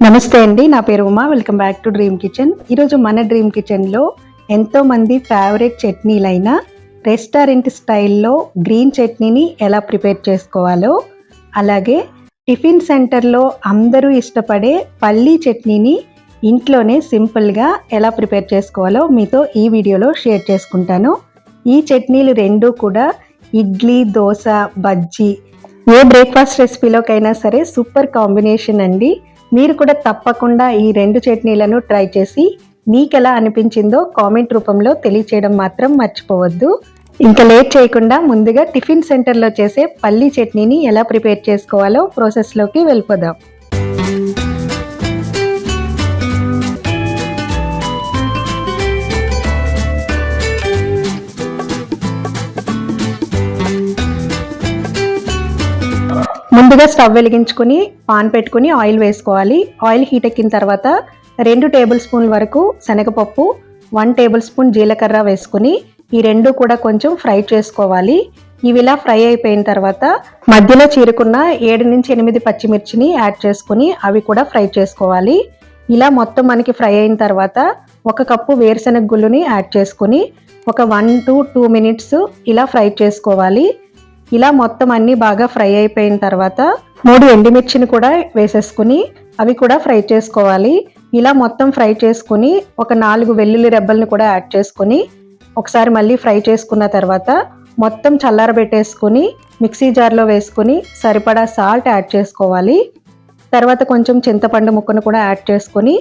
నమస్తే అండి, నా పేరు Uma. Welcome back to dream kitchen. ఈరోజు మన డ్రీమ్ కిచెన్లో ఎంతోమంది ఫేవరెట్ చట్నీలైన రెస్టారెంట్ స్టైల్లో గ్రీన్ చట్నీని ఎలా ప్రిపేర్ చేసుకోవాలో, అలాగే టిఫిన్ సెంటర్లో అందరూ ఇష్టపడే పల్లీ చట్నీని ఇంట్లోనే సింపుల్గా ఎలా ప్రిపేర్ చేసుకోవాలో మీతో ఈ వీడియోలో షేర్ చేసుకుంటాను. ఈ చట్నీలు రెండూ కూడా ఇడ్లీ, దోశ, బజ్జీ, ఏ బ్రేక్ఫాస్ట్ రెసిపీలోకైనా సరే సూపర్ కాంబినేషన్ అండి. మీరు కూడా తప్పకుండా ఈ రెండు చట్నీలను ట్రై చేసి మీకు ఎలా అనిపించిందో కామెంట్ రూపంలో తెలియచేయడం మాత్రం మర్చిపోవద్దు. ఇంకా లేట్ చేయకుండా ముందుగా టిఫిన్ సెంటర్లో చేసే పల్లీ చట్నీని ఎలా ప్రిపేర్ చేసుకోవాలో ప్రాసెస్లోకి వెళ్ళిపోదాం. ముందుగా స్టవ్ వెలిగించుకుని పాన్ పెట్టుకుని ఆయిల్ వేసుకోవాలి. ఆయిల్ హీట్ ఎక్కిన తర్వాత 2 టేబుల్ స్పూన్ల వరకు శనగపప్పు, 1 టేబుల్ స్పూన్ జీలకర్ర వేసుకుని ఈ రెండు కూడా కొంచెం ఫ్రై చేసుకోవాలి. ఇవి ఇలా ఫ్రై అయిపోయిన తర్వాత మధ్యలో చీరుకున్న 7 నుంచి 8 పచ్చిమిర్చిని యాడ్ చేసుకుని అవి కూడా ఫ్రై చేసుకోవాలి. ఇలా మొత్తం మనకి ఫ్రై అయిన తర్వాత 1 కప్పు వేరుశనగ గుళ్ళుని యాడ్ చేసుకుని ఒక 1 to 2 మినిట్స్ ఇలా ఫ్రై చేసుకోవాలి. ఇలా మొత్తం అన్నీ బాగా ఫ్రై అయిపోయిన తర్వాత 3 ఎండుమిర్చిని కూడా వేసేసుకుని అవి కూడా ఫ్రై చేసుకోవాలి. ఇలా మొత్తం ఫ్రై చేసుకుని ఒక 4 వెల్లుల్లి రెబ్బల్ని కూడా యాడ్ చేసుకుని ఒకసారి మళ్ళీ ఫ్రై చేసుకున్న తర్వాత మొత్తం చల్లారబెట్టేసుకుని మిక్సీ జార్లో వేసుకుని సరిపడా సాల్ట్ యాడ్ చేసుకోవాలి. తర్వాత కొంచెం చింతపండు ముక్కను కూడా యాడ్ చేసుకుని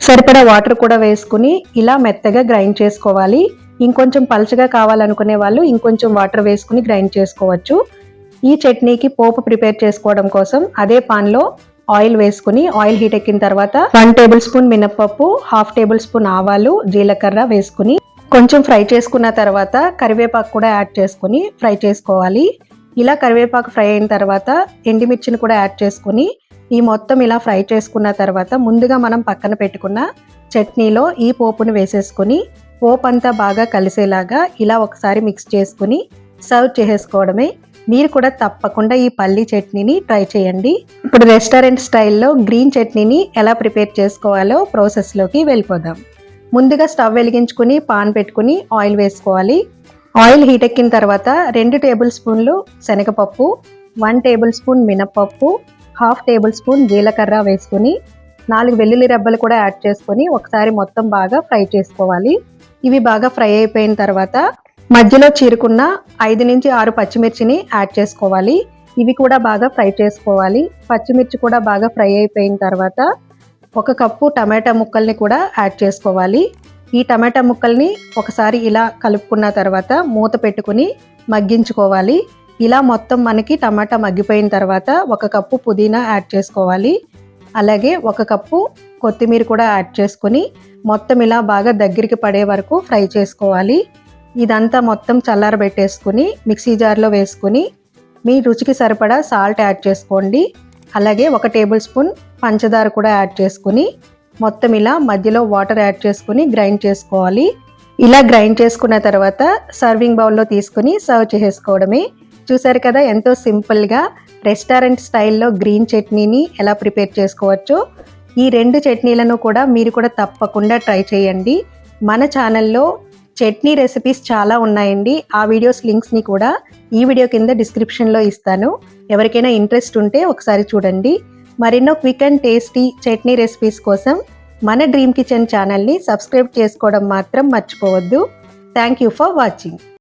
సరిపడా వాటర్ కూడా వేసుకుని ఇలా మెత్తగా గ్రైండ్ చేసుకోవాలి. ఇంకొంచెం పలుచగా కావాలనుకునే వాళ్ళు ఇంకొంచెం వాటర్ వేసుకుని గ్రైండ్ చేసుకోవచ్చు. ఈ చట్నీకి పోపు ప్రిపేర్ చేసుకోవడం కోసం అదే పాన్లో ఆయిల్ వేసుకుని ఆయిల్ హీట్ ఎక్కిన తర్వాత 1 టేబుల్ స్పూన్ మినప్పప్పు, 1/2 టేబుల్ స్పూన్ ఆవాలు, జీలకర్ర వేసుకుని కొంచెం ఫ్రై చేసుకున్న తర్వాత కరివేపాకు కూడా యాడ్ చేసుకుని ఫ్రై చేసుకోవాలి. ఇలా కరివేపాకు ఫ్రై అయిన తర్వాత ఎండుమిర్చిని కూడా యాడ్ చేసుకుని ఈ మొత్తం ఇలా ఫ్రై చేసుకున్న తర్వాత ముందుగా మనం పక్కన పెట్టుకున్న చట్నీలో ఈ పోపును వేసేసుకుని పోపు అంతా బాగా కలిసేలాగా ఇలా ఒకసారి మిక్స్ చేసుకుని సర్వ్ చేసేసుకోవడమే. మీరు కూడా తప్పకుండా ఈ పల్లీ చట్నీని ట్రై చేయండి. ఇప్పుడు రెస్టారెంట్ స్టైల్లో గ్రీన్ చట్నీని ఎలా ప్రిపేర్ చేసుకోవాలో ప్రాసెస్లోకి వెళ్ళిపోదాం. ముందుగా స్టవ్ వెలిగించుకుని పాన్ పెట్టుకుని ఆయిల్ వేసుకోవాలి. ఆయిల్ హీట్ ఎక్కిన తర్వాత 2 టేబుల్ స్పూన్లు శనగపప్పు, 1 టేబుల్ స్పూన్ మినప్పప్పు, 1/2 టేబుల్ స్పూన్ జీలకర్ర వేసుకుని 4 వెల్లుల్లి రెబ్బలు కూడా యాడ్ చేసుకుని ఒకసారి మొత్తం బాగా ఫ్రై చేసుకోవాలి. ఇవి బాగా ఫ్రై అయిపోయిన తర్వాత మధ్యలో చీరుకున్న 5 నుంచి 6 పచ్చిమిర్చిని యాడ్ చేసుకోవాలి. ఇవి కూడా బాగా ఫ్రై చేసుకోవాలి. పచ్చిమిర్చి కూడా బాగా ఫ్రై అయిపోయిన తర్వాత 1 కప్పు టమాటా ముక్కల్ని కూడా యాడ్ చేసుకోవాలి. ఈ టమాటా ముక్కల్ని ఒకసారి ఇలా కలుపుకున్న తర్వాత మూత పెట్టుకుని మగ్గించుకోవాలి. ఇలా మొత్తం మనకి టమాటా మగ్గిపోయిన తర్వాత 1 కప్పు పుదీనా యాడ్ చేసుకోవాలి. అలాగే 1 కప్పు కొత్తిమీర కూడా యాడ్ చేసుకుని మొత్తం ఇలా బాగా దగ్గరికి పడే వరకు ఫ్రై చేసుకోవాలి. ఇదంతా మొత్తం చల్లారబెట్టేసుకుని మిక్సీ జార్లో వేసుకుని మీ రుచికి సరిపడా సాల్ట్ యాడ్ చేసుకోండి. అలాగే 1 టేబుల్ స్పూన్ పంచదార కూడా యాడ్ చేసుకుని మొత్తం ఇలా మధ్యలో వాటర్ యాడ్ చేసుకుని గ్రైండ్ చేసుకోవాలి. ఇలా గ్రైండ్ చేసుకున్న తర్వాత సర్వింగ్ బౌల్లో తీసుకుని సర్వ్ చేసుకోవడమే. చూసారు కదా ఎంతో సింపుల్గా రెస్టారెంట్ స్టైల్లో గ్రీన్ చట్నీని ఎలా ప్రిపేర్ చేసుకోవచ్చో. ఈ 2 చట్నీలను కూడా మీరు కూడా తప్పకుండా ట్రై చేయండి. మన ఛానల్లో చట్నీ రెసిపీస్ చాలా ఉన్నాయండి. ఆ వీడియోస్ లింక్స్ని కూడా ఈ వీడియో కింద డిస్క్రిప్షన్లో ఇస్తాను. ఎవరికైనా ఇంట్రెస్ట్ ఉంటే ఒకసారి చూడండి. మరెన్నో quick and tasty chutney recipes కోసం మన డ్రీమ్ కిచెన్ ఛానల్ని సబ్స్క్రైబ్ చేసుకోవడం మాత్రం మర్చిపోవద్దు. Thank you for watching.